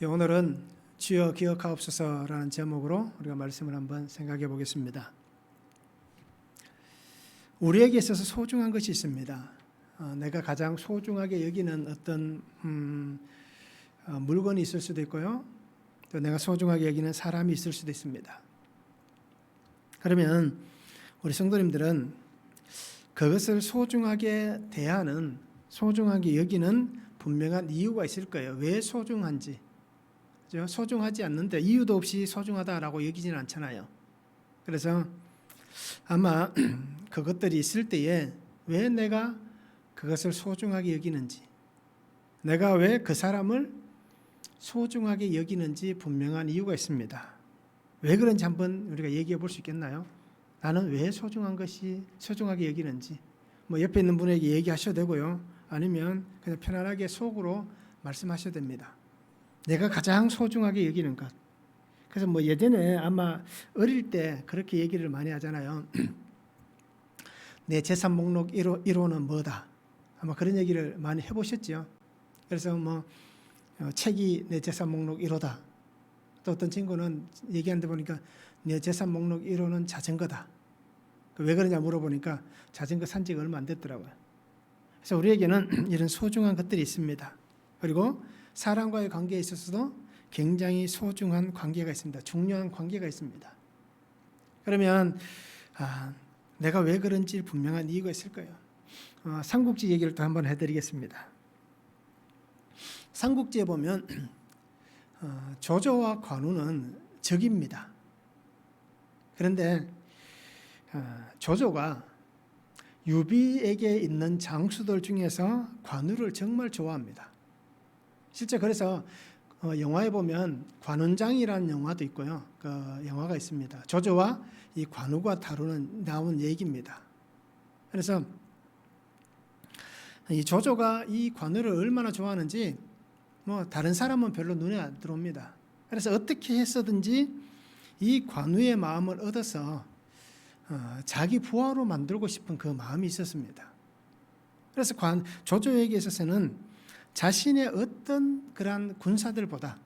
오늘은 주여 기억하옵소서라는 제목으로 우리가 말씀을 한번 생각해 보겠습니다. 우리에게 있어서 소중한 것이 있습니다. 내가 가장 소중하게 여기는 어떤 물건이 있을 수도 있고요. 또 내가 소중하게 여기는 사람이 있을 수도 있습니다. 그러면 우리 성도님들은 그것을 소중하게 대하는, 소중하게 여기는 분명한 이유가 있을 거예요. 왜 소중한지. 소중하지 않는데 이유도 없이 소중하다라고 여기지는 않잖아요. 그래서 아마 그것들이 있을 때에 왜 내가 그것을 소중하게 여기는지, 내가 왜 그 사람을 소중하게 여기는지 분명한 이유가 있습니다. 왜 그런지 한번 우리가 얘기해 볼 수 있겠나요? 나는 왜 소중한 것이 소중하게 여기는지, 옆에 있는 분에게 얘기하셔도 되고요. 아니면 그냥 편안하게 속으로 말씀하셔도 됩니다. 내가 가장 소중하게 여기는 것. 그래서 예전에 아마 어릴 때 그렇게 얘기를 많이 하잖아요. 내 재산 목록 1호는 뭐다. 아마 그런 얘기를 많이 해보셨죠. 그래서 책이 내 재산 목록 1호다. 또 어떤 친구는 얘기하는데 보니까 내 재산 목록 1호는 자전거다. 왜 그러냐 물어보니까 자전거 산 지가 얼마 안 됐더라고요. 그래서 우리에게는 이런 소중한 것들이 있습니다. 그리고 사람과의 관계에 있어서도 굉장히 소중한 관계가 있습니다. 중요한 관계가 있습니다. 그러면 내가 왜 그런지 분명한 이유가 있을 거예요. 삼국지 얘기를 또 한번 해드리겠습니다. 삼국지에 보면 조조와 관우는 적입니다. 그런데 조조가 유비에게 있는 장수들 중에서 관우를 정말 좋아합니다. 실제 그래서 영화에 보면 관운장이라는 영화도 있고요. 그 영화가 있습니다. 조조와 이 관우가 나온 얘기입니다. 그래서 이 조조가 이 관우를 얼마나 좋아하는지 다른 사람은 별로 눈에 안 들어옵니다. 그래서 어떻게 했어든지 이 관우의 마음을 얻어서 자기 부하로 만들고 싶은 그 마음이 있었습니다. 그래서 조조에게 있어서는 자신의 어떤 그러한 군사들보다,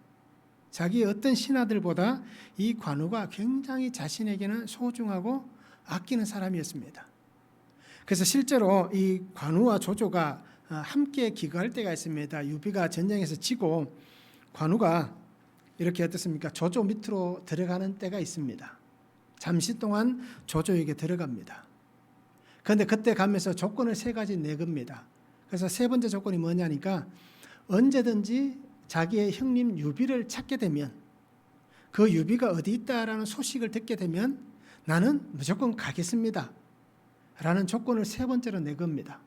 자기의 어떤 신하들보다 이 관우가 굉장히 자신에게는 소중하고 아끼는 사람이었습니다. 그래서 실제로 이 관우와 조조가 함께 기거할 때가 있습니다. 유비가 전쟁에서 지고 관우가 이렇게 어떻습니까? 조조 밑으로 들어가는 때가 있습니다. 잠시 동안 조조에게 들어갑니다. 그런데 그때 가면서 조건을 3가지 내겁니다. 그래서 3번째 조건이 뭐냐니까 언제든지 자기의 형님 유비를 찾게 되면, 그 유비가 어디 있다라는 소식을 듣게 되면 나는 무조건 가겠습니다 라는 조건을 3번째로 내겁니다.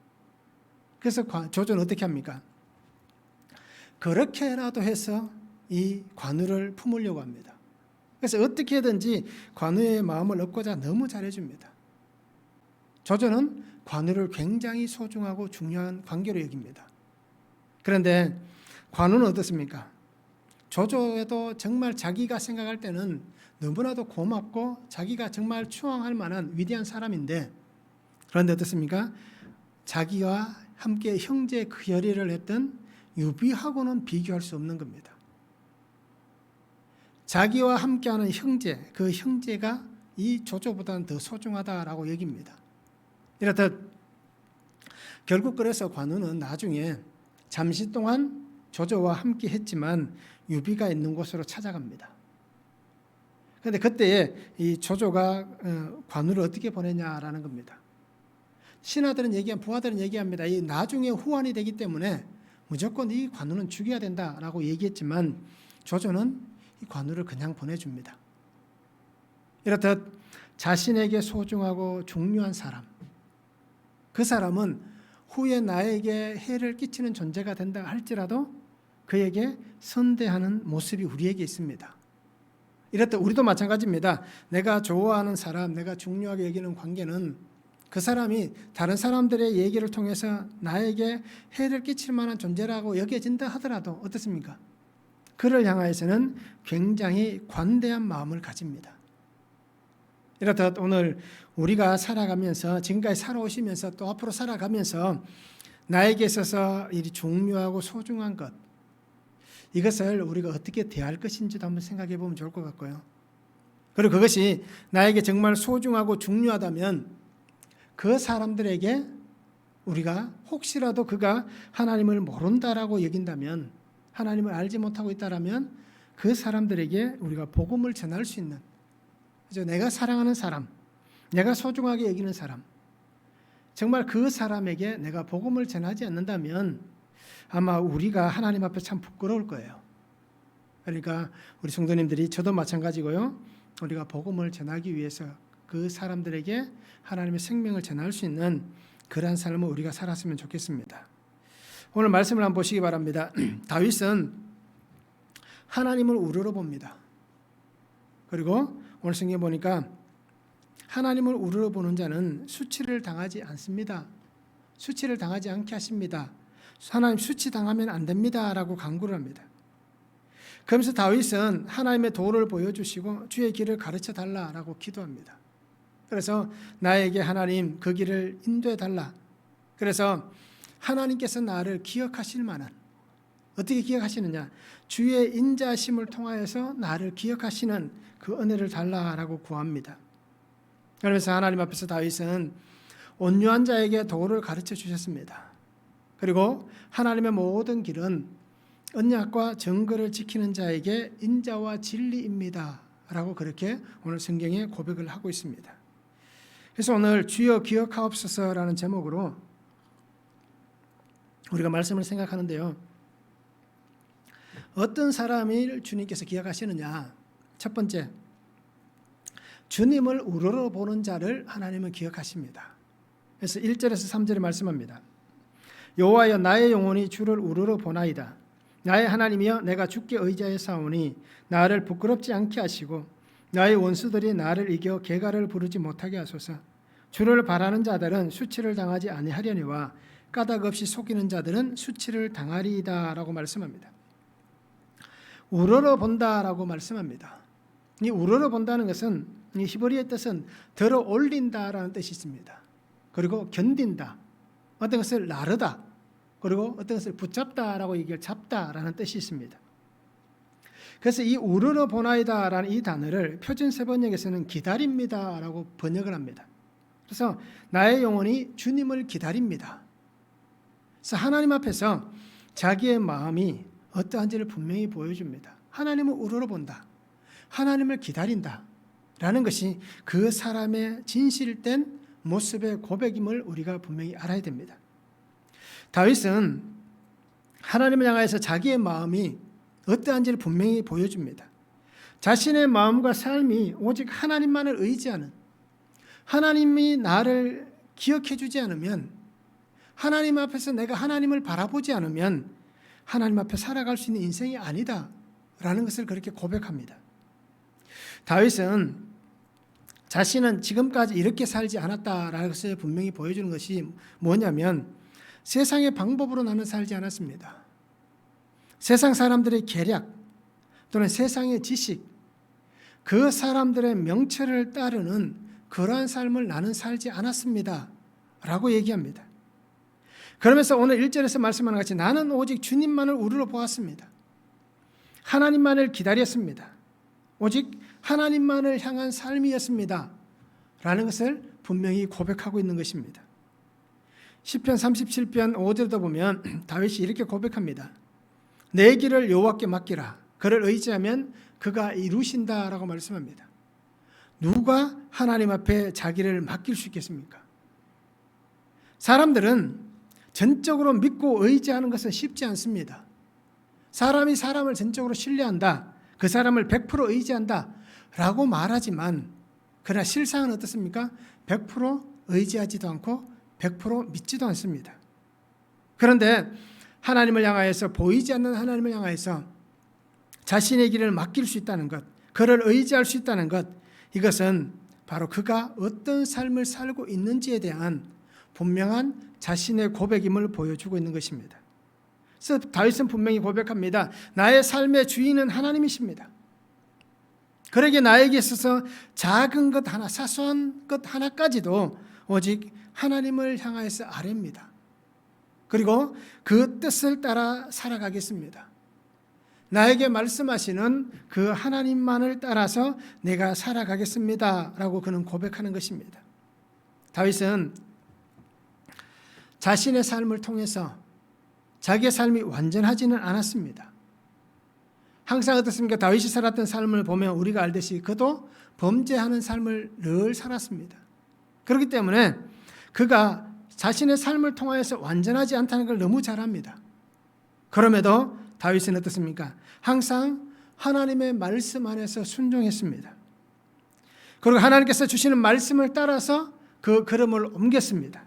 그래서 조조는 어떻게 합니까? 그렇게라도 해서 이 관우를 품으려고 합니다. 그래서 어떻게든지 관우의 마음을 얻고자 너무 잘해줍니다. 조조는 관우를 굉장히 소중하고 중요한 관계로 여깁니다. 그런데 관우는 어떻습니까? 조조에도 정말 자기가 생각할 때는 너무나도 고맙고 자기가 정말 추앙할 만한 위대한 사람인데, 그런데 어떻습니까? 자기와 함께 형제 결의를 했던 유비하고는 비교할 수 없는 겁니다. 자기와 함께하는 형제, 그 형제가 이 조조보다는 더 소중하다라고 여깁니다. 이렇듯 결국 그래서 관우는 나중에 잠시 동안 조조와 함께 했지만 유비가 있는 곳으로 찾아갑니다. 그런데 그때에 이 조조가 관우를 어떻게 보내냐라는 겁니다. 신하들은 부하들은 얘기합니다. 이 나중에 후환이 되기 때문에 무조건 이 관우는 죽여야 된다라고 얘기했지만 조조는 이 관우를 그냥 보내줍니다. 이렇듯 자신에게 소중하고 중요한 사람, 그 사람은 후에 나에게 해를 끼치는 존재가 된다 할지라도 그에게 선대하는 모습이 우리에게 있습니다. 이렇듯 우리도 마찬가지입니다. 내가 좋아하는 사람, 내가 중요하게 여기는 관계는 그 사람이 다른 사람들의 얘기를 통해서 나에게 해를 끼칠 만한 존재라고 여겨진다 하더라도 어떻습니까? 그를 향하여서는 굉장히 관대한 마음을 가집니다. 이렇듯 오늘 우리가 살아가면서, 지금까지 살아오시면서 또 앞으로 살아가면서 나에게 있어서 이 중요하고 소중한 것, 이것을 우리가 어떻게 대할 것인지도 한번 생각해 보면 좋을 것 같고요. 그리고 그것이 나에게 정말 소중하고 중요하다면 그 사람들에게 우리가 혹시라도 그가 하나님을 모른다라고 여긴다면, 하나님을 알지 못하고 있다라면 그 사람들에게 우리가 복음을 전할 수 있는, 그죠? 내가 사랑하는 사람, 내가 소중하게 여기는 사람, 정말 그 사람에게 내가 복음을 전하지 않는다면 아마 우리가 하나님 앞에 참 부끄러울 거예요. 그러니까 우리 성도님들이, 저도 마찬가지고요, 우리가 복음을 전하기 위해서 그 사람들에게 하나님의 생명을 전할 수 있는 그러한 삶을 우리가 살았으면 좋겠습니다. 오늘 말씀을 한번 보시기 바랍니다. 다윗은 하나님을 우러러 봅니다. 그리고 오늘 성경에 보니까 하나님을 우러러 보는 자는 수치를 당하지 않습니다. 수치를 당하지 않게 하십니다. 하나님 수치 당하면 안 됩니다 라고 강구를 합니다. 그러면서 다윗은 하나님의 도를 보여주시고 주의 길을 가르쳐 달라라고 기도합니다. 그래서 나에게 하나님 그 길을 인도해 달라. 그래서 하나님께서 나를 기억하실 만한, 어떻게 기억하시느냐, 주의 인자심을 통하여서 나를 기억하시는 그 은혜를 달라라고 구합니다. 그러면서 하나님 앞에서 다윗은 온유한 자에게 도를 가르쳐 주셨습니다. 그리고 하나님의 모든 길은 언약과 정거를 지키는 자에게 인자와 진리입니다 라고 그렇게 오늘 성경에 고백을 하고 있습니다. 그래서 오늘 주여 기억하옵소서라는 제목으로 우리가 말씀을 생각하는데요, 어떤 사람을 주님께서 기억하시느냐. 첫 번째, 주님을 우러러 보는 자를 하나님은 기억하십니다. 그래서 1절에서 3절에 말씀합니다. 여호와여, 나의 영혼이 주를 우러러 보나이다. 나의 하나님이여, 내가 주께 의지하여 싸우니 나를 부끄럽지 않게 하시고 나의 원수들이 나를 이겨 개가를 부르지 못하게 하소서. 주를 바라는 자들은 수치를 당하지 아니하려니와 까닭 없이 속이는 자들은 수치를 당하리이다 라고 말씀합니다. 우러러 본다라고 말씀합니다. 이 우러러 본다는 것은, 이 히브리어의 뜻은 들어 올린다라는 뜻이 있습니다. 그리고 견딘다, 어떤 것을 나르다, 그리고 어떤 것을 붙잡다라고 얘기할 잡다라는 뜻이 있습니다. 그래서 이 우러러 보나이다라는 이 단어를 표준 세번역에서는 기다립니다라고 번역을 합니다. 그래서 나의 영혼이 주님을 기다립니다. 그래서 하나님 앞에서 자기의 마음이 어떠한지를 분명히 보여줍니다. 하나님을 우러러 본다, 하나님을 기다린다 라는 것이 그 사람의 진실된 모습의 고백임을 우리가 분명히 알아야 됩니다. 다윗은 하나님을 향해서 자기의 마음이 어떠한지를 분명히 보여줍니다. 자신의 마음과 삶이 오직 하나님만을 의지하는, 하나님이 나를 기억해 주지 않으면, 하나님 앞에서 내가 하나님을 바라보지 않으면 하나님 앞에 살아갈 수 있는 인생이 아니다 라는 것을 그렇게 고백합니다. 다윗은 자신은 지금까지 이렇게 살지 않았다라는 것을 분명히 보여주는 것이 뭐냐면, 세상의 방법으로 나는 살지 않았습니다. 세상 사람들의 계략 또는 세상의 지식, 그 사람들의 명철을 따르는 그러한 삶을 나는 살지 않았습니다 라고 얘기합니다. 그러면서 오늘 1절에서 말씀하는 같이 나는 오직 주님만을 우러러 보았습니다. 하나님만을 기다렸습니다. 오직 하나님만을 향한 삶이었습니다 라는 것을 분명히 고백하고 있는 것입니다. 시편 37편 5절도 보면 다윗이 이렇게 고백합니다. 내 길을 여호와께 맡기라. 그를 의지하면 그가 이루신다라고 말씀합니다. 누가 하나님 앞에 자기를 맡길 수 있겠습니까? 사람들은 전적으로 믿고 의지하는 것은 쉽지 않습니다. 사람이 사람을 전적으로 신뢰한다, 그 사람을 100% 의지한다 라고 말하지만, 그러나 실상은 어떻습니까? 100% 의지하지도 않고 100% 믿지도 않습니다. 그런데 하나님을 향하여서, 보이지 않는 하나님을 향하여서 자신의 길을 맡길 수 있다는 것, 그를 의지할 수 있다는 것, 이것은 바로 그가 어떤 삶을 살고 있는지에 대한 분명한 자신의 고백임을 보여주고 있는 것입니다. 그래서 다윗은 분명히 고백합니다. 나의 삶의 주인은 하나님이십니다. 그러기에 나에게 있어서 작은 것 하나, 사소한 것 하나까지도 오직 하나님을 향하여서 아뢰입니다. 그리고 그 뜻을 따라 살아가겠습니다. 나에게 말씀하시는 그 하나님만을 따라서 내가 살아가겠습니다 라고 그는 고백하는 것입니다. 다윗은 자신의 삶을 통해서 자기의 삶이 완전하지는 않았습니다. 항상 어떻습니까? 다윗이 살았던 삶을 보면 우리가 알듯이 그도 범죄하는 삶을 늘 살았습니다. 그렇기 때문에 그가 자신의 삶을 통하여서 완전하지 않다는 걸 너무 잘 압니다. 그럼에도 다윗은 어떻습니까? 항상 하나님의 말씀 안에서 순종했습니다. 그리고 하나님께서 주시는 말씀을 따라서 그 걸음을 옮겼습니다.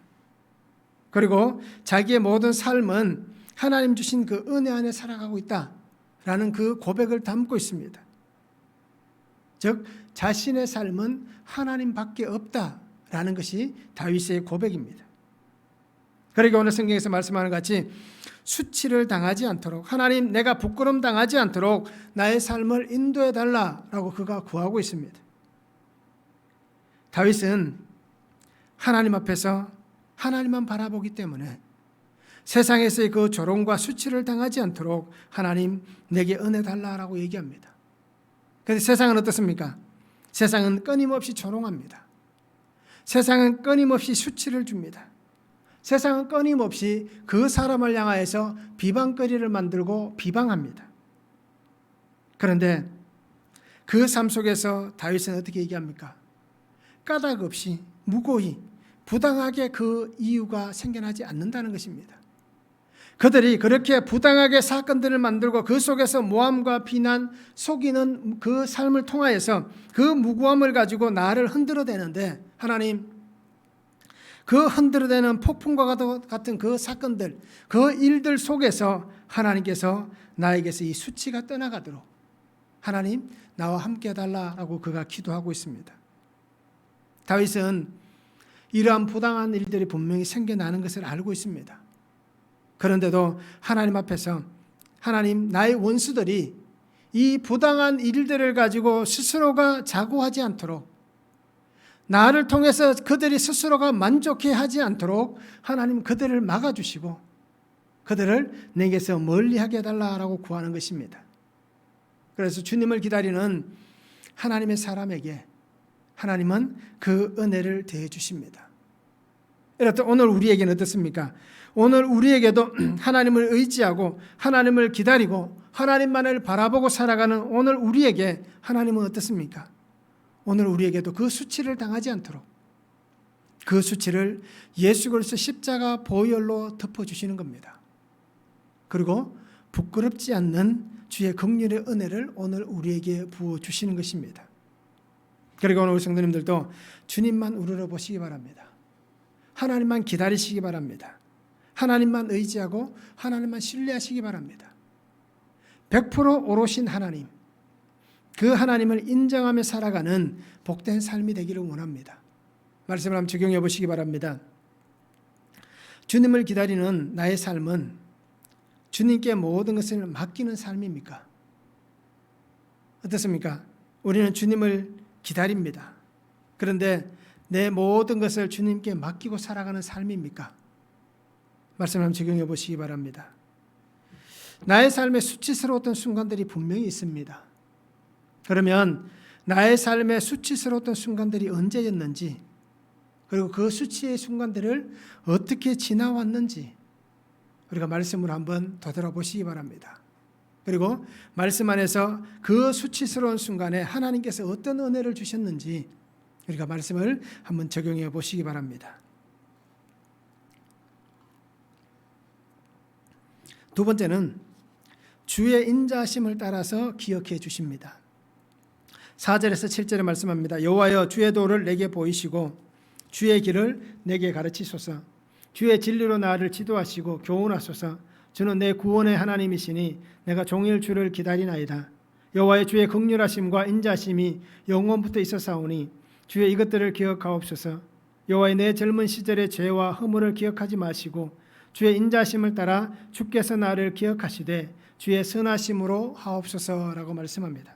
그리고 자기의 모든 삶은 하나님 주신 그 은혜 안에 살아가고 있다라는 그 고백을 담고 있습니다. 즉 자신의 삶은 하나님밖에 없다라는 것이 다윗의 고백입니다. 그러니까 오늘 성경에서 말씀하는 것 같이 수치를 당하지 않도록, 하나님 내가 부끄럼 당하지 않도록 나의 삶을 인도해 달라라고 그가 구하고 있습니다. 다윗은 하나님 앞에서 하나님만 바라보기 때문에 세상에서의 그 조롱과 수치를 당하지 않도록 하나님 내게 은혜 달라라고 얘기합니다. 그런데 세상은 어떻습니까? 세상은 끊임없이 조롱합니다. 세상은 끊임없이 수치를 줍니다. 세상은 끊임없이 그 사람을 향하여서 비방거리를 만들고 비방합니다. 그런데 그 삶 속에서 다윗은 어떻게 얘기합니까? 까닭 없이 무고히 부당하게 그 이유가 생겨나지 않는다는 것입니다. 그들이 그렇게 부당하게 사건들을 만들고 그 속에서 모함과 비난, 속이는 그 삶을 통하여서 그 무고함을 가지고 나를 흔들어대는데 하나님 그 흔들어대는 폭풍과 같은 그 사건들, 그 일들 속에서 하나님께서 나에게서 이 수치가 떠나가도록 하나님 나와 함께 해달라고 그가 기도하고 있습니다. 다윗은 이러한 부당한 일들이 분명히 생겨나는 것을 알고 있습니다. 그런데도 하나님 앞에서 하나님 나의 원수들이 이 부당한 일들을 가지고 스스로가 자고하지 않도록 나를 통해서 그들이 스스로가 만족해하지 않도록 하나님 그들을 막아주시고 그들을 내게서 멀리하게 해달라고 구하는 것입니다. 그래서 주님을 기다리는 하나님의 사람에게 하나님은 그 은혜를 대해 주십니다. 이렇듯 오늘 우리에게는 어떻습니까? 오늘 우리에게도 하나님을 의지하고 하나님을 기다리고 하나님만을 바라보고 살아가는 오늘 우리에게 하나님은 어떻습니까? 오늘 우리에게도 그 수치를 당하지 않도록 그 수치를 예수 그리스도 십자가 보혈로 덮어주시는 겁니다. 그리고 부끄럽지 않는 주의 긍휼의 은혜를 오늘 우리에게 부어주시는 것입니다. 그리고 오늘 우리 성도님들도 주님만 우러러보시기 바랍니다. 하나님만 기다리시기 바랍니다. 하나님만 의지하고 하나님만 신뢰하시기 바랍니다. 100% 오롯인 하나님, 그 하나님을 인정하며 살아가는 복된 삶이 되기를 원합니다. 말씀을 한번 적용해 보시기 바랍니다. 주님을 기다리는 나의 삶은 주님께 모든 것을 맡기는 삶입니까? 어떻습니까? 우리는 주님을 기다립니다. 그런데 내 모든 것을 주님께 맡기고 살아가는 삶입니까? 말씀을 한번 적용해 보시기 바랍니다. 나의 삶에 수치스러웠던 순간들이 분명히 있습니다. 그러면 나의 삶에 수치스러웠던 순간들이 언제였는지, 그리고 그 수치의 순간들을 어떻게 지나왔는지 우리가 말씀으로 한번 되돌아보시기 바랍니다. 그리고 말씀 안에서 그 수치스러운 순간에 하나님께서 어떤 은혜를 주셨는지 우리가 말씀을 한번 적용해 보시기 바랍니다. 두 번째는 주의 인자하심을 따라서 기억해 주십니다. 4절에서 7절에 말씀합니다. 여호와여 주의 도를 내게 보이시고 주의 길을 내게 가르치소서. 주의 진리로 나를 지도하시고 교훈하소서. 주는 내 구원의 하나님이시니 내가 종일 주를 기다리나이다. 여호와의 주의 긍휼하심과 인자심이 영원부터 있어사오니 주의 이것들을 기억하옵소서. 여호와의 내 젊은 시절의 죄와 허물을 기억하지 마시고 주의 인자심을 따라 주께서 나를 기억하시되 주의 선하심으로 하옵소서라고 말씀합니다.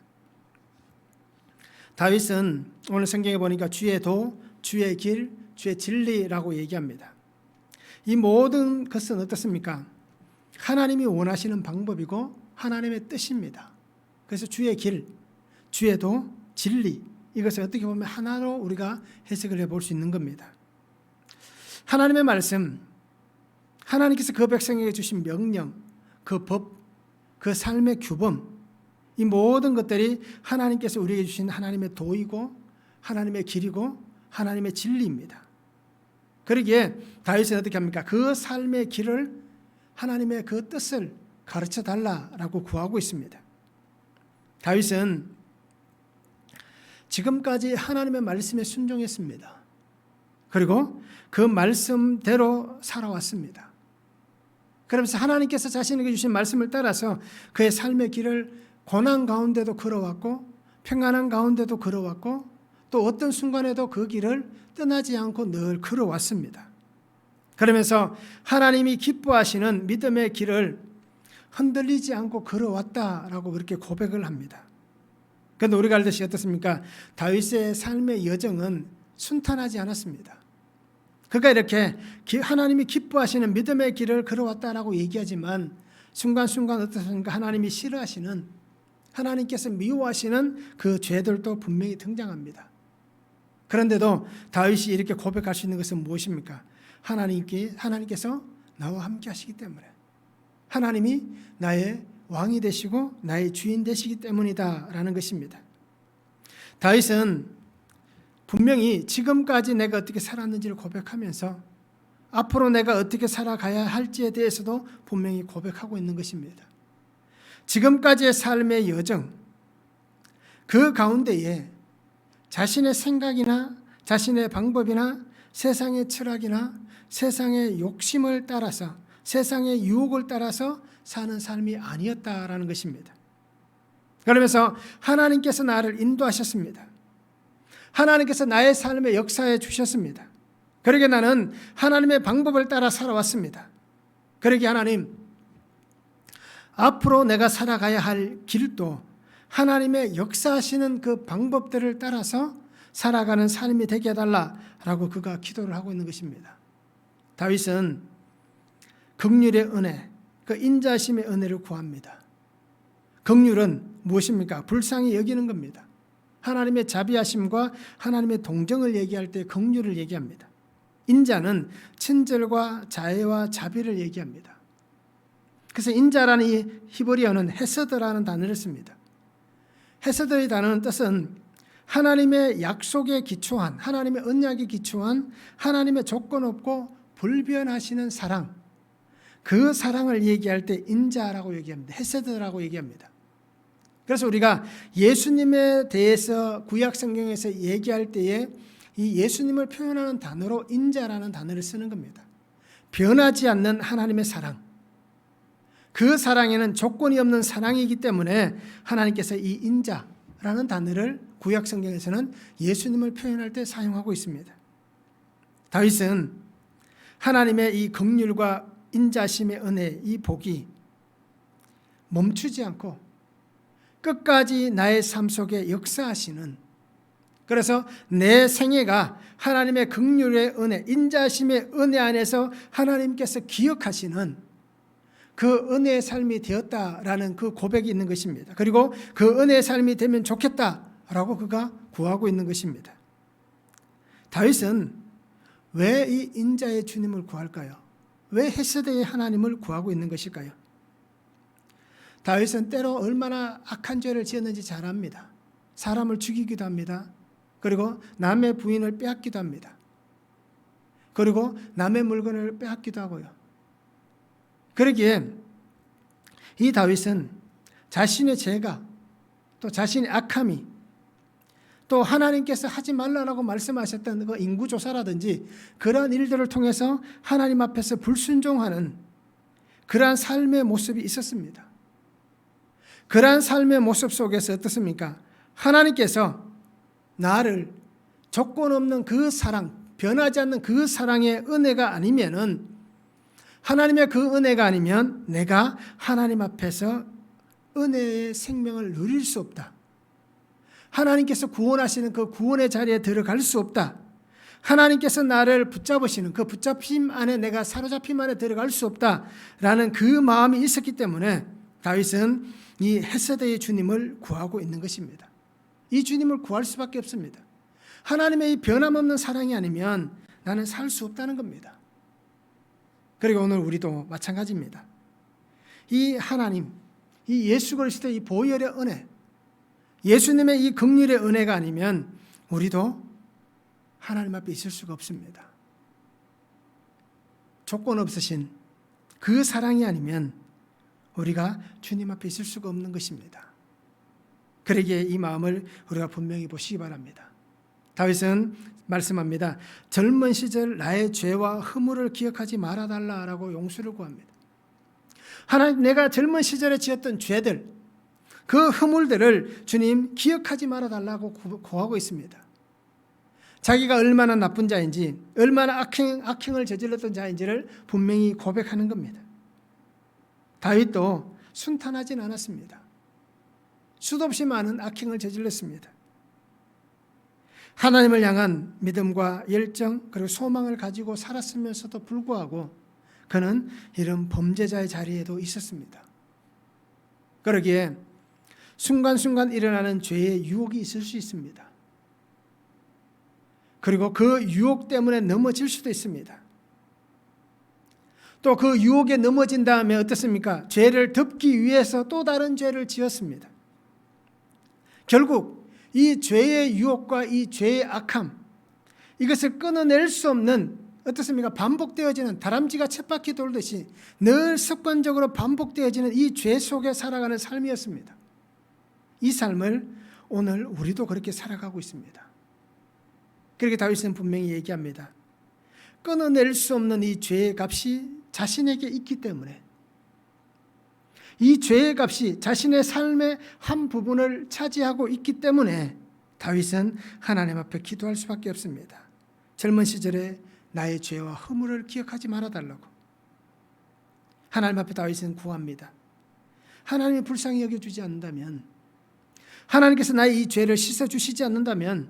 다윗은 오늘 성경에 보니까 주의 도, 주의 길, 주의 진리라고 얘기합니다. 이 모든 것은 어떻습니까? 하나님이 원하시는 방법이고 하나님의 뜻입니다. 그래서 주의 길, 주의 도, 진리, 이것을 어떻게 보면 하나로 우리가 해석을 해볼 수 있는 겁니다. 하나님의 말씀, 하나님께서 그 백성에게 주신 명령, 그 법, 그 삶의 규범, 이 모든 것들이 하나님께서 우리에게 주신 하나님의 도이고 하나님의 길이고 하나님의 진리입니다. 그러기에 다윗은 어떻게 합니까? 그 삶의 길을, 하나님의 그 뜻을 가르쳐 달라라고 구하고 있습니다. 다윗은 지금까지 하나님의 말씀에 순종했습니다. 그리고 그 말씀대로 살아왔습니다. 그러면서 하나님께서 자신에게 주신 말씀을 따라서 그의 삶의 길을 고난 가운데도 걸어왔고 평안한 가운데도 걸어왔고 또 어떤 순간에도 그 길을 떠나지 않고 늘 걸어왔습니다. 그러면서 하나님이 기뻐하시는 믿음의 길을 흔들리지 않고 걸어왔다라고 그렇게 고백을 합니다. 그런데 우리가 알듯이 어떻습니까? 다윗의 삶의 여정은 순탄하지 않았습니다. 그가 이렇게 하나님이 기뻐하시는 믿음의 길을 걸어왔다라고 얘기하지만 순간순간 어떻습니까? 하나님이 싫어하시는, 하나님께서 미워하시는 그 죄들도 분명히 등장합니다. 그런데도 다윗이 이렇게 고백할 수 있는 것은 무엇입니까? 하나님께서 나와 함께 하시기 때문에, 하나님이 나의 왕이 되시고 나의 주인 되시기 때문이다라는 것입니다. 다윗은 분명히 지금까지 내가 어떻게 살았는지를 고백하면서 앞으로 내가 어떻게 살아가야 할지에 대해서도 분명히 고백하고 있는 것입니다. 지금까지의 삶의 여정, 그 가운데에 자신의 생각이나 자신의 방법이나 세상의 철학이나 세상의 욕심을 따라서, 세상의 유혹을 따라서 사는 삶이 아니었다라는 것입니다. 그러면서 하나님께서 나를 인도하셨습니다. 하나님께서 나의 삶의 역사에 주셨습니다. 그러게 나는 하나님의 방법을 따라 살아왔습니다. 그러게 하나님, 앞으로 내가 살아가야 할 길도 하나님의 역사하시는 그 방법들을 따라서 살아가는 삶이 되게 해달라라고 그가 기도를 하고 있는 것입니다. 다윗은 긍휼의 은혜, 그 인자심의 은혜를 구합니다. 긍휼은 무엇입니까? 불쌍히 여기는 겁니다. 하나님의 자비하심과 하나님의 동정을 얘기할 때 긍휼을 얘기합니다. 인자는 친절과 자애와 자비를 얘기합니다. 그래서 인자라는 이 히브리어는 헤세드라는 단어를 씁니다. 헤세드의 단어는 뜻은 하나님의 약속에 기초한, 하나님의 언약에 기초한 하나님의 조건 없고 불변하시는 사랑, 그 사랑을 얘기할 때 인자라고 얘기합니다. 헤세드라고 얘기합니다. 그래서 우리가 예수님에 대해서 구약 성경에서 얘기할 때에 이 예수님을 표현하는 단어로 인자라는 단어를 쓰는 겁니다. 변하지 않는 하나님의 사랑, 그 사랑에는 조건이 없는 사랑이기 때문에 하나님께서 이 인자라는 단어를 구약 성경에서는 예수님을 표현할 때 사용하고 있습니다. 다윗은 하나님의 이 긍휼과 인자심의 은혜, 이 복이 멈추지 않고 끝까지 나의 삶 속에 역사하시는, 그래서 내 생애가 하나님의 긍휼의 은혜, 인자심의 은혜 안에서 하나님께서 기억하시는 그 은혜의 삶이 되었다라는 그 고백이 있는 것입니다. 그리고 그 은혜의 삶이 되면 좋겠다라고 그가 구하고 있는 것입니다. 다윗은 왜 이 인자의 주님을 구할까요? 왜 헤세드의 하나님을 구하고 있는 것일까요? 다윗은 때로 얼마나 악한 죄를 지었는지 잘 압니다. 사람을 죽이기도 합니다. 그리고 남의 부인을 빼앗기도 합니다. 그리고 남의 물건을 빼앗기도 하고요. 그러기에 이 다윗은 자신의 죄가, 또 자신의 악함이, 또 하나님께서 하지 말라라고 말씀하셨던 그 인구조사라든지 그러한 일들을 통해서 하나님 앞에서 불순종하는 그러한 삶의 모습이 있었습니다. 그러한 삶의 모습 속에서 어떻습니까? 하나님께서 나를 조건 없는 그 사랑, 변하지 않는 그 사랑의 은혜가 아니면은, 하나님의 그 은혜가 아니면 내가 하나님 앞에서 은혜의 생명을 누릴 수 없다. 하나님께서 구원하시는 그 구원의 자리에 들어갈 수 없다. 하나님께서 나를 붙잡으시는 그 붙잡힘 안에, 내가 사로잡힘 안에 들어갈 수 없다라는 그 마음이 있었기 때문에 다윗은 이 헤세드의 주님을 구하고 있는 것입니다. 이 주님을 구할 수밖에 없습니다. 하나님의 이 변함없는 사랑이 아니면 나는 살 수 없다는 겁니다. 그리고 오늘 우리도 마찬가지입니다. 이 하나님, 이 예수 그리스도의 이 보혈의 은혜, 예수님의 이 긍휼의 은혜가 아니면 우리도 하나님 앞에 있을 수가 없습니다. 조건 없으신 그 사랑이 아니면 우리가 주님 앞에 있을 수가 없는 것입니다. 그러기에 이 마음을 우리가 분명히 보시기 바랍니다. 다윗은 말씀합니다. 젊은 시절 나의 죄와 허물을 기억하지 말아달라라고 용서를 구합니다. 하나님, 내가 젊은 시절에 지었던 죄들, 그 허물들을 주님 기억하지 말아달라고 구하고 있습니다. 자기가 얼마나 나쁜 자인지, 얼마나 악행을 저질렀던 자인지를 분명히 고백하는 겁니다. 다윗도 순탄하진 않았습니다. 수도 없이 많은 악행을 저질렀습니다. 하나님을 향한 믿음과 열정 그리고 소망을 가지고 살았으면서도 불구하고 그는 이런 범죄자의 자리에도 있었습니다. 그러기에 순간순간 일어나는 죄의 유혹이 있을 수 있습니다. 그리고 그 유혹 때문에 넘어질 수도 있습니다. 또 그 유혹에 넘어진 다음에 어떻습니까? 죄를 덮기 위해서 또 다른 죄를 지었습니다. 결국 이 죄의 유혹과 이 죄의 악함, 이것을 끊어낼 수 없는 어떻습니까? 반복되어지는 다람쥐가 쳇바퀴 돌듯이 늘 습관적으로 반복되어지는 이 죄 속에 살아가는 삶이었습니다. 이 삶을 오늘 우리도 그렇게 살아가고 있습니다. 그렇게 다윗은 분명히 얘기합니다. 끊어낼 수 없는 이 죄의 값이 자신에게 있기 때문에, 이 죄의 값이 자신의 삶의 한 부분을 차지하고 있기 때문에 다윗은 하나님 앞에 기도할 수밖에 없습니다. 젊은 시절에 나의 죄와 허물을 기억하지 말아달라고 하나님 앞에 다윗은 구합니다. 하나님이 불쌍히 여겨주지 않는다면, 하나님께서 나의 이 죄를 씻어주시지 않는다면,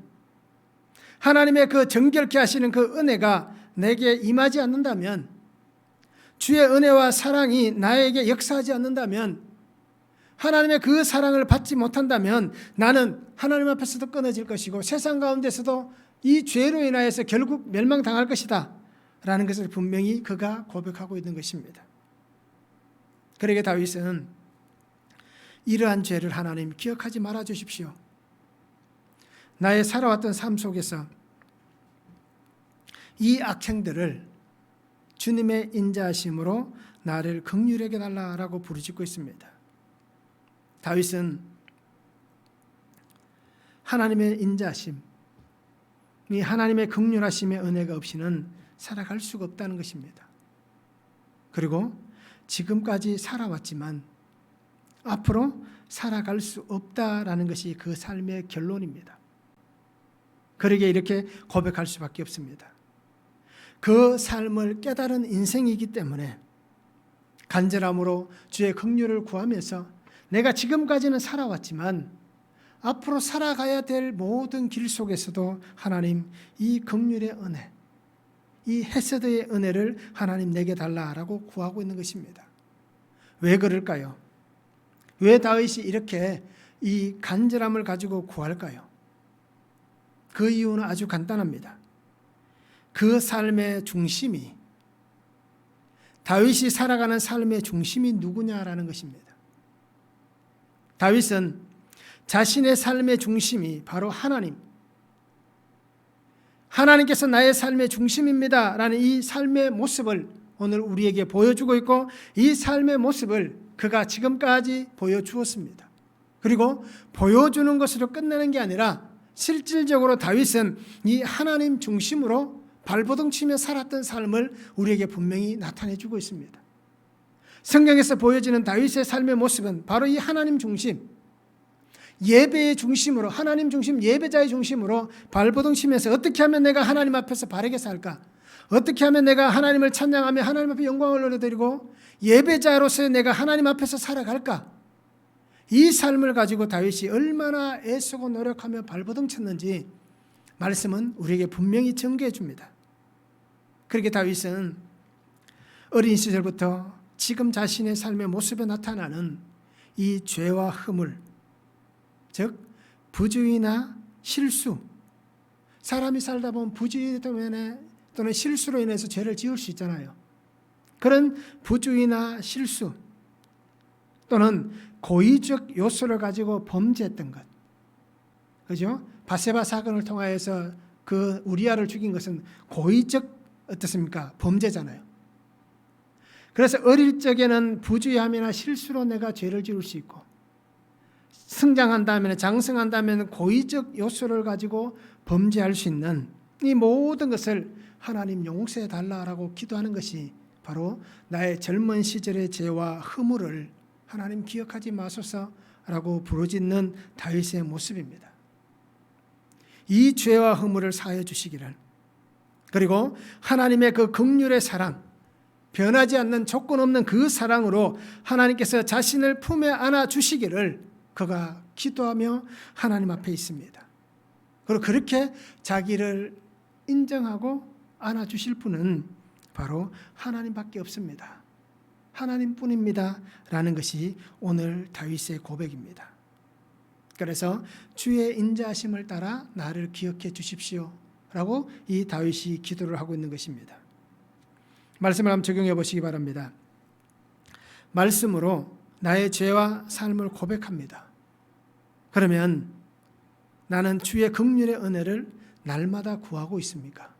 하나님의 그 정결케 하시는 그 은혜가 내게 임하지 않는다면, 주의 은혜와 사랑이 나에게 역사하지 않는다면, 하나님의 그 사랑을 받지 못한다면 나는 하나님 앞에서도 끊어질 것이고 세상 가운데서도 이 죄로 인하여서 결국 멸망당할 것이다 라는 것을 분명히 그가 고백하고 있는 것입니다. 그러게 다윗은 이러한 죄를 하나님 기억하지 말아 주십시오. 나의 살아왔던 삶 속에서 이 악행들을 주님의 인자하심으로 나를 긍휼하게 달라라고 부르짖고 있습니다. 다윗은 하나님의 인자하심, 이 하나님의 긍휼하심의 은혜가 없이는 살아갈 수가 없다는 것입니다. 그리고 지금까지 살아왔지만 앞으로 살아갈 수 없다라는 것이 그 삶의 결론입니다. 그러기에 이렇게 고백할 수밖에 없습니다. 그 삶을 깨달은 인생이기 때문에 간절함으로 주의 긍휼을 구하면서 내가 지금까지는 살아왔지만 앞으로 살아가야 될 모든 길 속에서도 하나님 이 긍휼의 은혜, 이 헤세드의 은혜를 하나님 내게 달라라고 구하고 있는 것입니다. 왜 그럴까요? 왜 다윗이 이렇게 이 간절함을 가지고 구할까요? 그 이유는 아주 간단합니다. 그 삶의 중심이, 다윗이 살아가는 삶의 중심이 누구냐라는 것입니다. 다윗은 자신의 삶의 중심이 바로 하나님께서 나의 삶의 중심입니다 라는 이 삶의 모습을 오늘 우리에게 보여주고 있고, 이 삶의 모습을 그가 지금까지 보여주었습니다. 그리고 보여주는 것으로 끝나는 게 아니라 실질적으로 다윗은 이 하나님 중심으로 발버둥 치며 살았던 삶을 우리에게 분명히 나타내주고 있습니다. 성경에서 보여지는 다윗의 삶의 모습은 바로 이 하나님 중심, 예배의 중심으로, 하나님 중심, 예배자의 중심으로 발버둥 치면서 어떻게 하면 내가 하나님 앞에서 바르게 살까? 어떻게 하면 내가 하나님을 찬양하며 하나님 앞에 영광을 올려드리고 예배자로서의 내가 하나님 앞에서 살아갈까? 이 삶을 가지고 다윗이 얼마나 애쓰고 노력하며 발버둥 쳤는지 말씀은 우리에게 분명히 증거해 줍니다. 그렇게 다윗은 어린 시절부터 지금 자신의 삶의 모습에 나타나는 이 죄와 허물, 즉 부주의나 실수, 사람이 살다 보면 부주의 때문에 또는 실수로 인해서 죄를 지을 수 있잖아요. 그런 부주의나 실수 또는 고의적 요소를 가지고 범죄했던 것, 그죠? 바세바 사건을 통하여서 그 우리아를 죽인 것은 고의적 어떻습니까? 범죄잖아요. 그래서 어릴 적에는 부주의함이나 실수로 내가 죄를 지을 수 있고, 성장한다면, 장성한다면 고의적 요소를 가지고 범죄할 수 있는 이 모든 것을 하나님 용서해 달라고 기도하는 것이 바로 나의 젊은 시절의 죄와 허물을 하나님 기억하지 마소서라고 부르짖는 다윗의 모습입니다. 이 죄와 허물을 사해 주시기를, 그리고 하나님의 그 긍휼의 사랑, 변하지 않는 조건 없는 그 사랑으로 하나님께서 자신을 품에 안아 주시기를 그가 기도하며 하나님 앞에 있습니다. 그리고 그렇게 자기를 인정하고 안아 주실 분은 바로 하나님밖에 없습니다. 하나님뿐입니다 라는 것이 오늘 다윗의 고백입니다. 그래서 주의 인자하심을 따라 나를 기억해 주십시오 라고 이 다윗이 기도를 하고 있는 것입니다. 말씀을 한번 적용해 보시기 바랍니다. 말씀으로 나의 죄와 삶을 고백합니다. 그러면 나는 주의 긍휼의 은혜를 날마다 구하고 있습니까?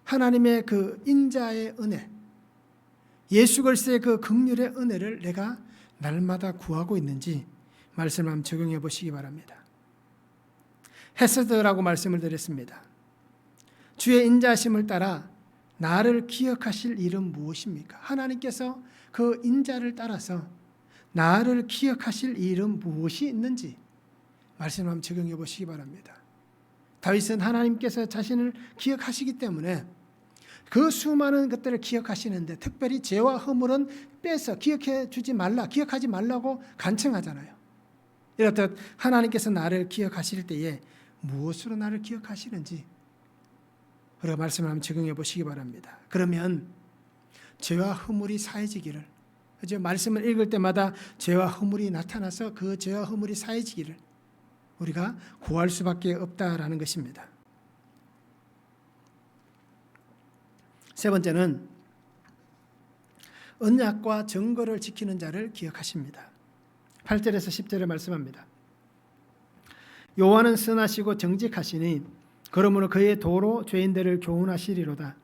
하나님의 그 인자의 은혜, 예수 그리스도의 그 긍휼의 은혜를 내가 날마다 구하고 있는지 말씀을 한번 적용해 보시기 바랍니다. 헤세드라고 말씀을 드렸습니다. 주의 인자심을 따라 나를 기억하실 일은 무엇입니까? 하나님께서 그 인자를 따라서 나를 기억하실 일은 무엇이 있는지 말씀을 한번 적용해 보시기 바랍니다. 다윗은 하나님께서 자신을 기억하시기 때문에 그 수많은 것들을 기억하시는데 특별히 죄와 허물은 빼서 기억해 주지 말라, 기억하지 말라고 간청하잖아요. 이렇듯 하나님께서 나를 기억하실 때에 무엇으로 나를 기억하시는지 그리고 말씀을 한번 적용해 보시기 바랍니다. 그러면 죄와 허물이 사해지기를, 그죠? 말씀을 읽을 때마다 죄와 허물이 나타나서 그 죄와 허물이 사해지기를 우리가 구할 수밖에 없다라는 것입니다. 세 번째는 언약과 증거를 지키는 자를 기억하십니다. 8절에서 10절에 말씀합니다. 여호와는 선하시고 정직하시니 그러므로 그의 도로 죄인들을 교훈하시리로다.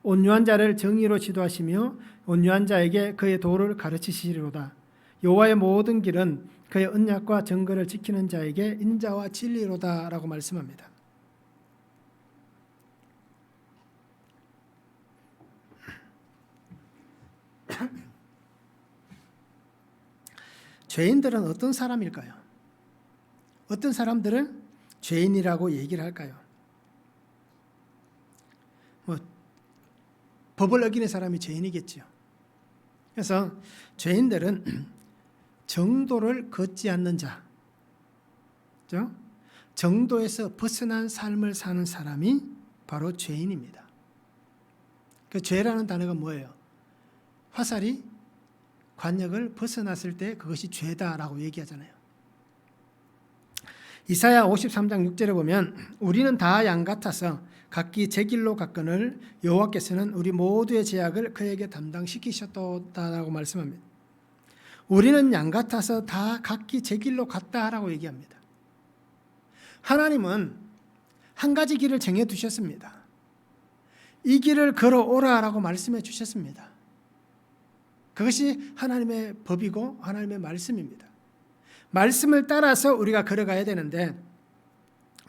온유한 자를 정의로 지도하시며 온유한 자에게 그의 도를 가르치시리로다. 여호와의 모든 길은 그의 언약과 증거를 지키는 자에게 인자와 진리로다 라고 말씀합니다. 죄인들은 어떤 사람일까요? 어떤 사람들을 죄인이라고 얘기를 할까요? 법을 어기는 사람이 죄인이겠죠. 그래서 죄인들은 정도를 걷지 않는 자, 정도에서 벗어난 삶을 사는 사람이 바로 죄인입니다. 그 죄라는 단어가 뭐예요? 화살이 관역을 벗어났을 때 그것이 죄다라고 얘기하잖아요. 이사야 53장 6절에 보면 우리는 다 양 같아서 각기 제 길로 갔거늘 여호와께서는 우리 모두의 죄악을 그에게 담당시키셨다라고 말씀합니다. 우리는 양 같아서 다 각기 제 길로 갔다라고 얘기합니다. 하나님은 한 가지 길을 정해 두셨습니다. 이 길을 걸어오라라고 말씀해 주셨습니다. 그것이 하나님의 법이고 하나님의 말씀입니다. 말씀을 따라서 우리가 걸어가야 되는데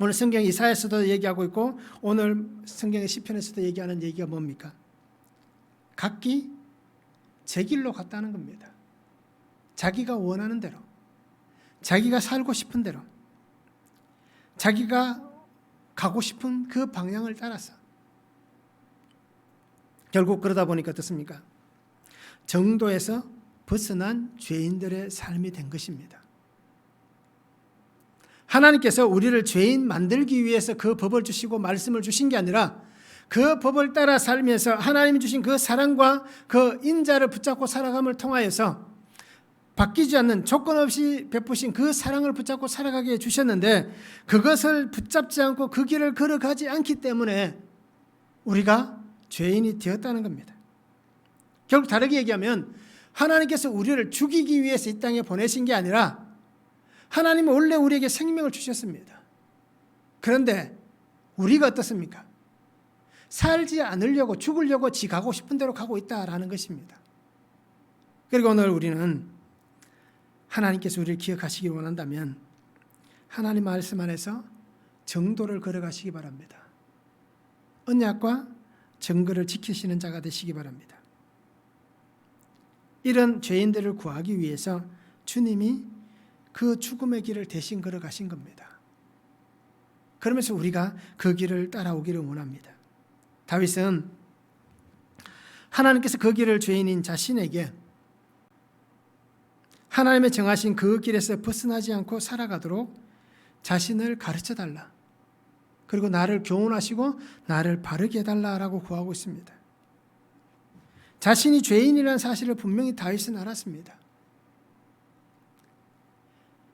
오늘 성경 이사야서도 얘기하고 있고 오늘 성경의 시편에서도 얘기하는 얘기가 뭡니까? 각기 제 길로 갔다는 겁니다. 자기가 원하는 대로, 자기가 살고 싶은 대로, 자기가 가고 싶은 그 방향을 따라서 결국 그러다 보니까 어떻습니까? 정도에서 벗어난 죄인들의 삶이 된 것입니다. 하나님께서 우리를 죄인 만들기 위해서 그 법을 주시고 말씀을 주신 게 아니라 그 법을 따라 살면서 하나님이 주신 그 사랑과 그 인자를 붙잡고 살아감을 통하여서 바뀌지 않는 조건 없이 베푸신 그 사랑을 붙잡고 살아가게 해주셨는데 그것을 붙잡지 않고 그 길을 걸어가지 않기 때문에 우리가 죄인이 되었다는 겁니다. 결국 다르게 얘기하면 하나님께서 우리를 죽이기 위해서 이 땅에 보내신 게 아니라 하나님은 원래 우리에게 생명을 주셨습니다. 그런데 우리가 어떻습니까? 살지 않으려고 죽으려고 지 가고 싶은 대로 가고 있다라는 것입니다. 그리고 오늘 우리는 하나님께서 우리를 기억하시기 원한다면 하나님 말씀 안에서 정도를 걸어가시기 바랍니다. 언약과 정거를 지키시는 자가 되시기 바랍니다. 이런 죄인들을 구하기 위해서 주님이 그 죽음의 길을 대신 걸어가신 겁니다. 그러면서 우리가 그 길을 따라오기를 원합니다. 다윗은 하나님께서 그 길을 죄인인 자신에게 하나님의 정하신 그 길에서 벗어나지 않고 살아가도록 자신을 가르쳐달라. 그리고 나를 교훈하시고 나를 바르게 해달라라고 구하고 있습니다. 자신이 죄인이라는 사실을 분명히 다윗은 알았습니다.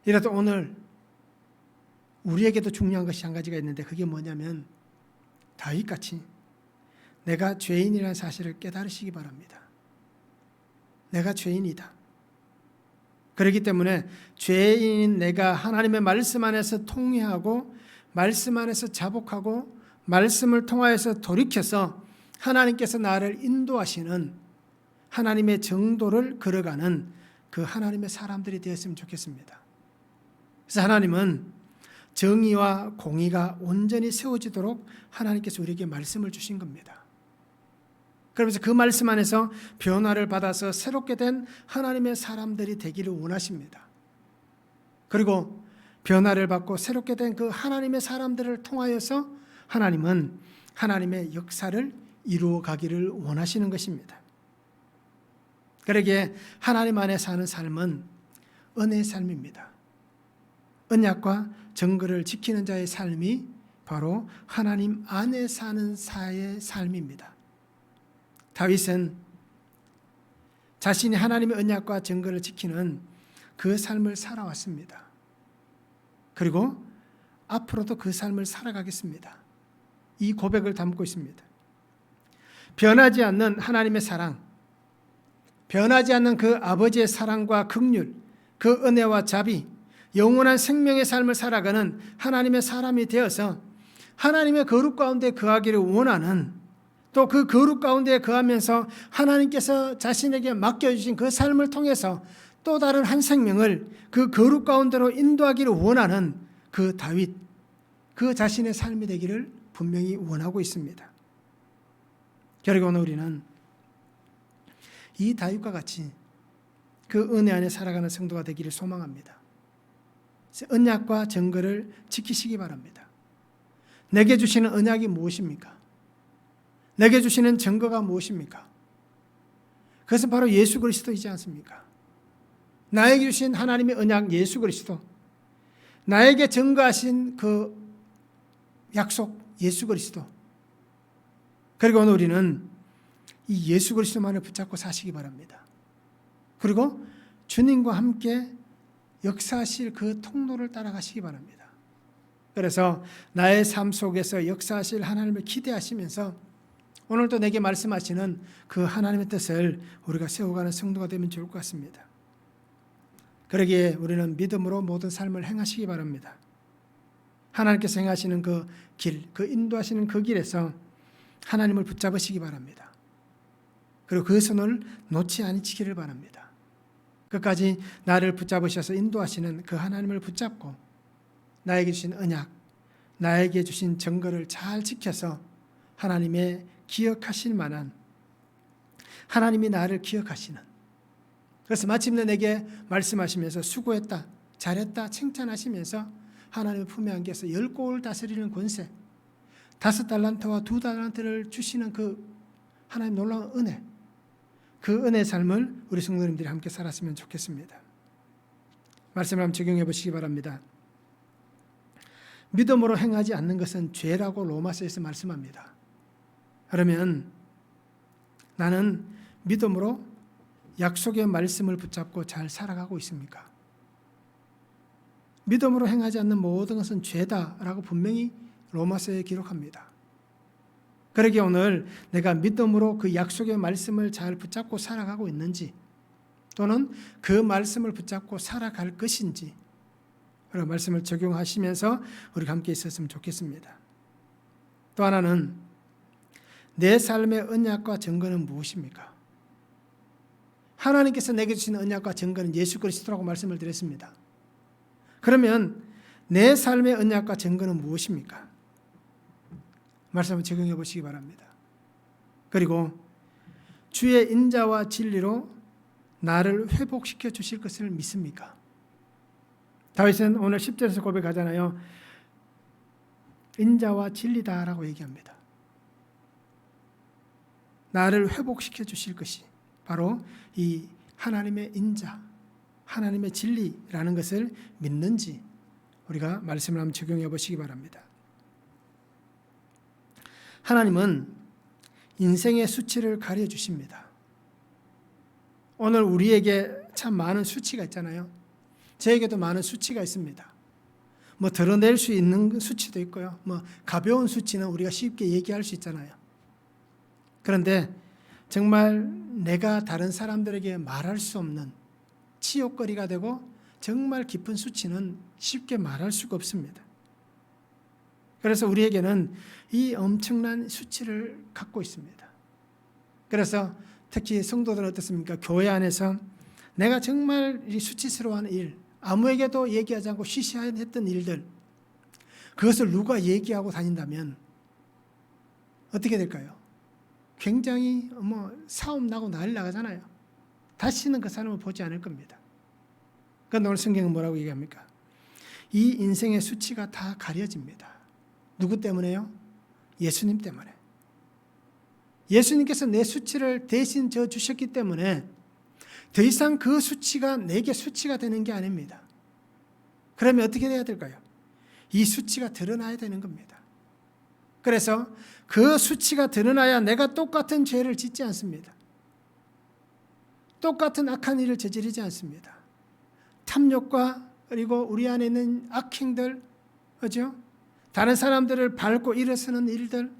이라도 오늘 우리에게도 중요한 것이 한 가지가 있는데 그게 뭐냐면 다윗같이 내가 죄인이라는 사실을 깨달으시기 바랍니다. 내가 죄인이다. 그렇기 때문에 죄인인 내가 하나님의 말씀 안에서 통회하고 말씀 안에서 자복하고 말씀을 통하여서 돌이켜서 하나님께서 나를 인도하시는 하나님의 정도를 걸어가는 그 하나님의 사람들이 되었으면 좋겠습니다. 그래서 하나님은 정의와 공의가 온전히 세워지도록 하나님께서 우리에게 말씀을 주신 겁니다. 그러면서 그 말씀 안에서 변화를 받아서 새롭게 된 하나님의 사람들이 되기를 원하십니다. 그리고 변화를 받고 새롭게 된 그 하나님의 사람들을 통하여서 하나님은 하나님의 역사를 이루어 가기를 원하시는 것입니다. 그러기에 하나님 안에 사는 삶은 은혜의 삶입니다. 언약과 정거를 지키는 자의 삶이 바로 하나님 안에 사는 자의 삶입니다. 다윗은 자신이 하나님의 언약과 정거를 지키는 그 삶을 살아왔습니다. 그리고 앞으로도 그 삶을 살아가겠습니다. 이 고백을 담고 있습니다. 변하지 않는 하나님의 사랑, 변하지 않는 그 아버지의 사랑과 긍휼, 그 은혜와 자비, 영원한 생명의 삶을 살아가는 하나님의 사람이 되어서 하나님의 거룩 가운데 거하기를 원하는, 또 그 거룩 가운데 거하면서 하나님께서 자신에게 맡겨주신 그 삶을 통해서 또 다른 한 생명을 그 거룩 가운데로 인도하기를 원하는 그 다윗, 그 자신의 삶이 되기를 분명히 원하고 있습니다. 결국 오늘 우리는 이 다윗과 같이 그 은혜 안에 살아가는 성도가 되기를 소망합니다. 언약과 정거를 지키시기 바랍니다. 내게 주시는 언약이 무엇입니까? 내게 주시는 정거가 무엇입니까? 그것은 바로 예수 그리스도이지 않습니까? 나에게 주신 하나님의 언약 예수 그리스도, 나에게 증거하신 그 약속 예수 그리스도, 그리고 오늘 우리는 이 예수 그리스도만을 붙잡고 사시기 바랍니다. 그리고 주님과 함께 역사하실 그 통로를 따라가시기 바랍니다. 그래서 나의 삶 속에서 역사하실 하나님을 기대하시면서 오늘도 내게 말씀하시는 그 하나님의 뜻을 우리가 세워가는 성도가 되면 좋을 것 같습니다. 그러기에 우리는 믿음으로 모든 삶을 행하시기 바랍니다. 하나님께서 행하시는 그 길, 그 인도하시는 그 길에서 하나님을 붙잡으시기 바랍니다. 그리고 그 손을 놓지 않으시기를 바랍니다. 끝까지 나를 붙잡으셔서 인도하시는 그 하나님을 붙잡고 나에게 주신 언약, 나에게 주신 정거를 잘 지켜서 하나님의 기억하실 만한, 하나님이 나를 기억하시는, 그래서 마침내 내게 말씀하시면서 수고했다, 잘했다 칭찬하시면서 하나님의 품에 안겨서 10골 다스리는 권세, 5달란트와 2달란트를 주시는 그 하나님 놀라운 은혜, 그 은혜의 삶을 우리 성도님들이 함께 살았으면 좋겠습니다. 말씀을 한번 적용해 보시기 바랍니다. 믿음으로 행하지 않는 것은 죄라고 로마서에서 말씀합니다. 그러면 나는 믿음으로 약속의 말씀을 붙잡고 잘 살아가고 있습니까? 믿음으로 행하지 않는 모든 것은 죄다라고 분명히 로마서에 기록합니다. 그러기에 오늘 내가 믿음으로 그 약속의 말씀을 잘 붙잡고 살아가고 있는지, 또는 그 말씀을 붙잡고 살아갈 것인지, 그런 말씀을 적용하시면서 우리가 함께 있었으면 좋겠습니다. 또 하나는, 내 삶의 언약과 증거는 무엇입니까? 하나님께서 내게 주신 언약과 증거는 예수 그리스도라고 말씀을 드렸습니다. 그러면 내 삶의 언약과 증거는 무엇입니까? 말씀을 적용해 보시기 바랍니다. 그리고 주의 인자와 진리로 나를 회복시켜 주실 것을 믿습니까? 다윗은 오늘 10절에서 고백하잖아요. 인자와 진리다라고 얘기합니다. 나를 회복시켜 주실 것이 바로 이 하나님의 인자, 하나님의 진리라는 것을 믿는지 우리가 말씀을 한번 적용해 보시기 바랍니다. 하나님은 인생의 수치를 가려 주십니다. 오늘 우리에게 참 많은 수치가 있잖아요. 저에게도 많은 수치가 있습니다. 뭐 드러낼 수 있는 수치도 있고요. 뭐 가벼운 수치는 우리가 쉽게 얘기할 수 있잖아요. 그런데 정말 내가 다른 사람들에게 말할 수 없는 치욕거리가 되고 정말 깊은 수치는 쉽게 말할 수가 없습니다. 그래서 우리에게는 이 엄청난 수치를 갖고 있습니다. 그래서 특히 성도들은 어떻습니까? 교회 안에서 내가 정말 이 수치스러워하는 일, 아무에게도 얘기하지 않고 쉬쉬했던 일들, 그것을 누가 얘기하고 다닌다면 어떻게 될까요? 굉장히 싸움 나고 난리 나가잖아요. 다시는 그 사람을 보지 않을 겁니다. 그런데 오늘 성경은 뭐라고 얘기합니까? 이 인생의 수치가 다 가려집니다. 누구 때문에요? 예수님 때문에. 예수님께서 내 수치를 대신 져 주셨기 때문에 더 이상 그 수치가 내게 수치가 되는 게 아닙니다. 그러면 어떻게 돼야 될까요? 이 수치가 드러나야 되는 겁니다. 그래서 그 수치가 드러나야 내가 똑같은 죄를 짓지 않습니다. 똑같은 악한 일을 저지르지 않습니다. 탐욕과 그리고 우리 안에 있는 악행들, 그죠? 다른 사람들을 밟고 일어서는 일들,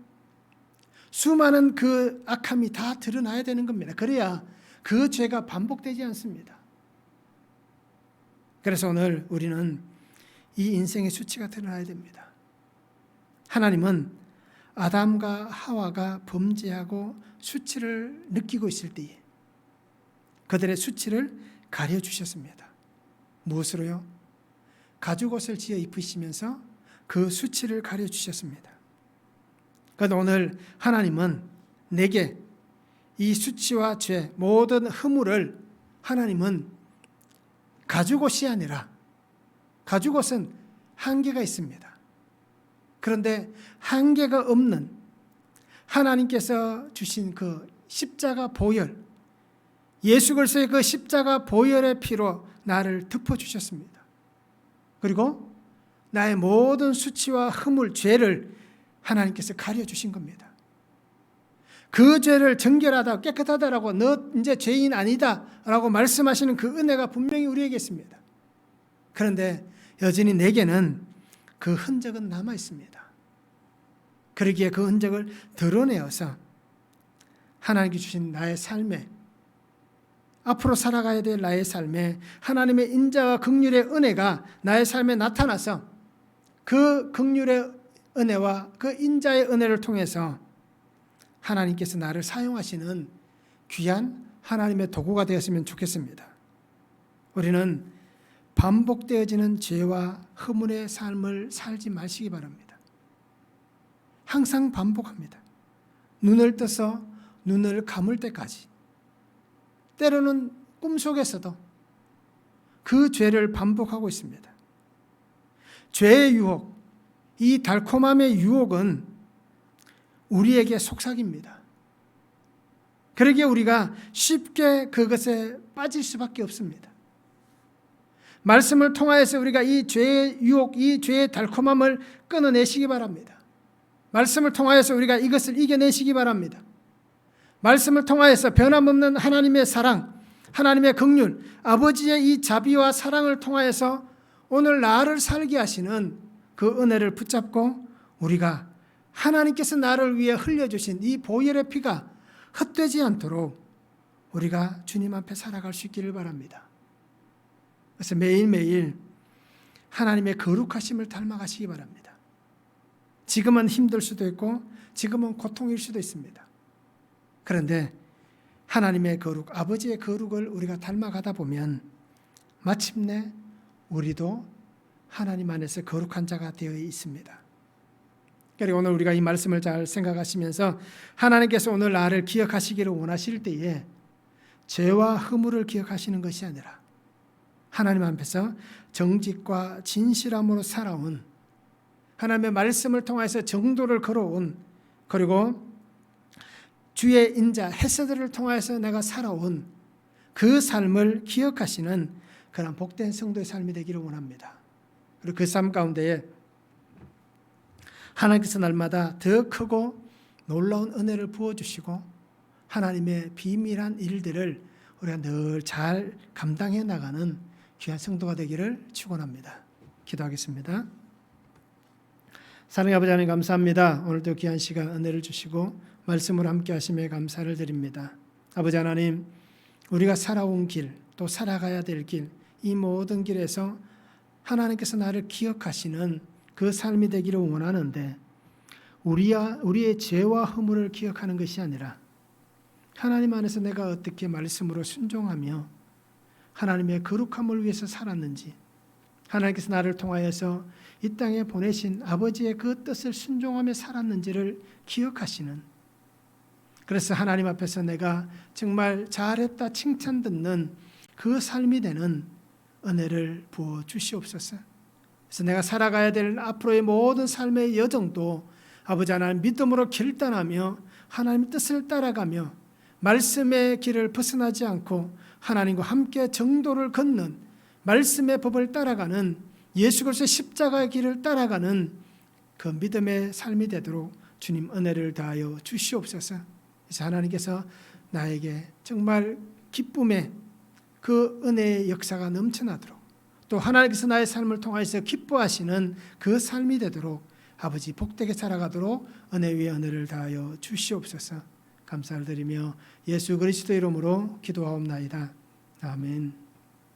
수많은 그 악함이 다 드러나야 되는 겁니다. 그래야 그 죄가 반복되지 않습니다. 그래서 오늘 우리는 이 인생의 수치가 드러나야 됩니다. 하나님은 아담과 하와가 범죄하고 수치를 느끼고 있을 때에 그들의 수치를 가려주셨습니다. 무엇으로요? 가죽옷을 지어 입히시면서 그 수치를 가려주셨습니다. 그런데 오늘 하나님은 내게 이 수치와 죄, 모든 허물을 하나님은 가죽옷이 아니라, 가죽옷은 한계가 있습니다. 그런데 한계가 없는 하나님께서 주신 그 십자가 보혈, 예수 그리스도의 그 십자가 보혈의 피로 나를 덮어주셨습니다. 그리고 나의 모든 수치와 허물, 죄를 하나님께서 가려주신 겁니다. 그 죄를 정결하다, 깨끗하다라고 너 이제 죄인 아니다 라고 말씀하시는 그 은혜가 분명히 우리에게 있습니다. 그런데 여전히 내게는 그 흔적은 남아 있습니다. 그러기에 그 흔적을 드러내어서 하나님께 주신 나의 삶에, 앞으로 살아가야 될 나의 삶에 하나님의 인자와 긍휼의 은혜가 나의 삶에 나타나서 그 긍휼의 은혜와 그 인자의 은혜를 통해서 하나님께서 나를 사용하시는 귀한 하나님의 도구가 되었으면 좋겠습니다. 우리는 반복되어지는 죄와 허물의 삶을 살지 마시기 바랍니다. 항상 반복합니다. 눈을 떠서 눈을 감을 때까지, 때로는 꿈속에서도 그 죄를 반복하고 있습니다. 죄의 유혹, 이 달콤함의 유혹은 우리에게 속삭입니다. 그러기에 우리가 쉽게 그것에 빠질 수밖에 없습니다. 말씀을 통하여서 우리가 이 죄의 유혹, 이 죄의 달콤함을 끊어내시기 바랍니다. 말씀을 통하여서 우리가 이것을 이겨내시기 바랍니다. 말씀을 통하여서 변함없는 하나님의 사랑, 하나님의 긍휼, 아버지의 이 자비와 사랑을 통하여서 오늘 나를 살게 하시는 그 은혜를 붙잡고 우리가 하나님께서 나를 위해 흘려주신 이 보혈의 피가 헛되지 않도록 우리가 주님 앞에 살아갈 수 있기를 바랍니다. 그래서 매일매일 하나님의 거룩하심을 닮아가시기 바랍니다. 지금은 힘들 수도 있고 지금은 고통일 수도 있습니다. 그런데 하나님의 거룩, 아버지의 거룩을 우리가 닮아가다 보면 마침내 우리도 하나님 안에서 거룩한 자가 되어 있습니다. 그리고 오늘 우리가 이 말씀을 잘 생각하시면서 하나님께서 오늘 나를 기억하시기를 원하실 때에 죄와 허물을 기억하시는 것이 아니라 하나님 앞에서 정직과 진실함으로 살아온, 하나님의 말씀을 통해서 정도를 걸어온, 그리고 주의 인자 헤세드를 통해서 내가 살아온 그 삶을 기억하시는 그런 복된 성도의 삶이 되기를 원합니다. 그리고 그 삶 가운데에 하나님께서 날마다 더 크고 놀라운 은혜를 부어주시고 하나님의 비밀한 일들을 우리가 늘 잘 감당해 나가는 귀한 성도가 되기를 축원합니다. 기도하겠습니다. 사랑의 아버지 하나님 감사합니다. 오늘도 귀한 시간 은혜를 주시고 말씀으로 함께 하심에 감사를 드립니다. 아버지 하나님, 우리가 살아온 길, 또 살아가야 될 길, 이 모든 길에서 하나님께서 나를 기억하시는 그 삶이 되기를 원하는데 우리의 죄와 허물을 기억하는 것이 아니라 하나님 안에서 내가 어떻게 말씀으로 순종하며 하나님의 거룩함을 위해서 살았는지, 하나님께서 나를 통하여서 이 땅에 보내신 아버지의 그 뜻을 순종하며 살았는지를 기억하시는, 그래서 하나님 앞에서 내가 정말 잘했다 칭찬 듣는 그 삶이 되는 은혜를 부어 주시옵소서. 그래서 내가 살아가야 될 앞으로의 모든 삶의 여정도 아버지 하나님 믿음으로 결단하며 하나님의 뜻을 따라가며 말씀의 길을 벗어나지 않고 하나님과 함께 정도를 걷는 말씀의 법을 따라가는 예수 그리스도의 십자가의 길을 따라가는 그 믿음의 삶이 되도록 주님 은혜를 다하여 주시옵소서. 그래서 하나님께서 나에게 정말 기쁨의 그 은혜의 역사가 넘쳐나도록, 또 하나님께서 나의 삶을 통해서 기뻐하시는 그 삶이 되도록 아버지 복되게 살아가도록 은혜 위에 은혜를 다하여 주시옵소서. 감사를 드리며 예수 그리스도 이름으로 기도하옵나이다. 아멘.